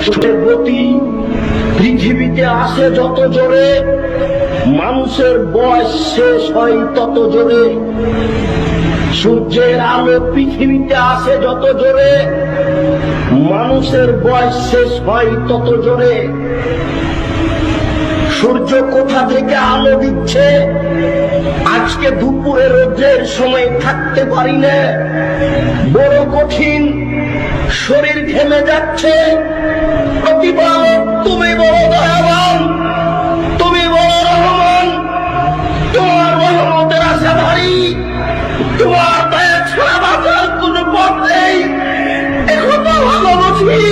সূর্যের গতি পৃথিবীতে আসে যত জোরে, মানুষের বয়স শেষ হয় তত জোরে। সূর্যের আলো পৃথিবীতে আসে যত জোরে, মানুষের বয়স শেষ হয় তত জোরে। সূর্য কোথা থেকে আলো দিচ্ছে? আজকে দুপুরে রোদের সময় থাকতে পারি না, বড় কঠিন, শরীর ঘেমে যাচ্ছে। প্রতিপালক তুমি বড় দয়াবান, তুমি বড় রহমান, তোমার রহমতের আশা ভারী, তোমার দয়া ছাড়া বাঁচার কোন পথ নেই। এখন তো ভালোবাসি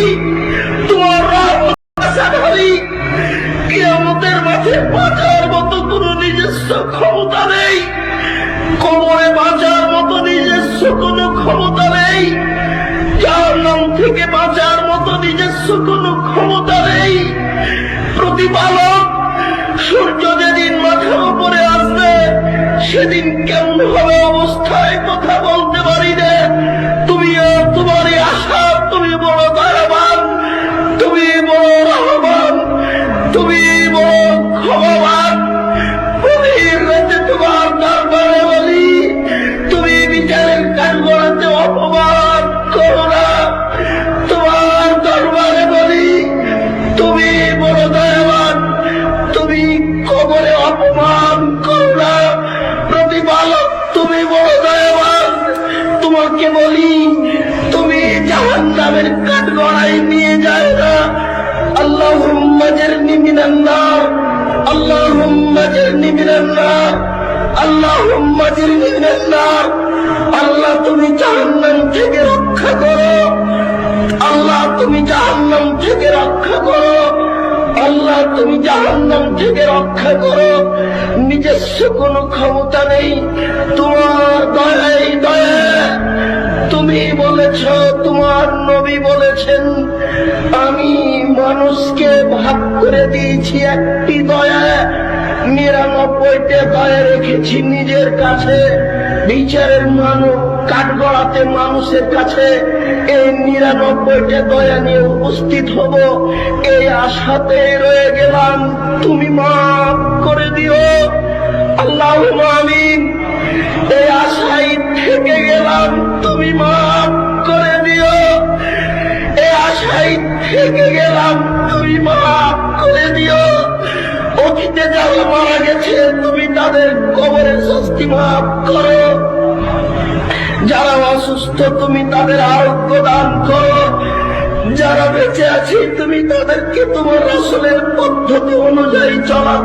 তোমার রহমতের আশা ভারী, কিয়ামতের মাঠে বাঁচার মতো কোন নিজস্ব ক্ষমতা নেই, কবরে বাঁচার মতো নিজস্ব কোন ক্ষমতা নেই, জাহান্নাম থেকে বাঁচার মতো নিজস্ব কোন ক্ষমতা নেই। প্রতিপালক সূর্য যেদিন মাথার উপরে আসবে সেদিন কেমন হবে অবস্থায় কথা বলতে পারি না। তুমি তোমারই আশা, তুমি বড় দয়াবান, তুমি বড় রহমান, তুমি বড় ক্ষমাবান। প্রতিদিন রাতে তোমার দরবারে বলি, তুমি বিচারের কাঠগড়াতে অপমান করো না। তোমার দরবারে বলি, তুমি বড় দয়াবান, তুমি কবরে অপমান করো না। প্রতিপালক তুমি বড় দয়াবান, তোমাকে বলি তুমি জাহান্নামের কাঠগড়ায় নিয়ে যায় না। আল্লাহুম্মা জারনি মিনান নার, আল্লাহুম্মা জারনি মিনান নার, আল্লাহুম্মা জারনি মিনান নার। আল্লাহ তুমি জাহান্নাম থেকে রক্ষা করো, আল্লাহ তুমি জাহান্নাম থেকে রক্ষা করো, আল্লাহ তুমি জাহান্নাম থেকে রক্ষা করো। নিজস্ব কোনো ক্ষমতা নেই, তোমার দয়াই দয়া। তুমি বলেছ, তোমার নবী বলেছেন, আমি মানুষকে ভাগ করে দিয়েছি একটি দয়া, ৯৯টা দয়া রেখেছি নিজের কাছে। বিচারের মানুষ কাঠগড়াতে মানুষের কাছে এই ৯৯টা দয়া নিয়ে উপস্থিত হব, এই আশাতে রয়ে গেলাম। তুমি মাফ করে দিও, আল্লাহুম্মা আমিন। এই আশায় থেকে গেলাম, তুমি মাফ করে দিও। এই আশায় থেকে গেলাম, তুমি মাফ করে দিও। অতীতে যারা মারা গেছে তুমি তাদের কবরের শাস্তি মাফ করো, যারা অসুস্থ তুমি তাদের আরোগ্য দান করো, যারা বেঁচে আছে তুমি তাদেরকে তোমার রাসূলের পদ্ধতি অনুযায়ী চলার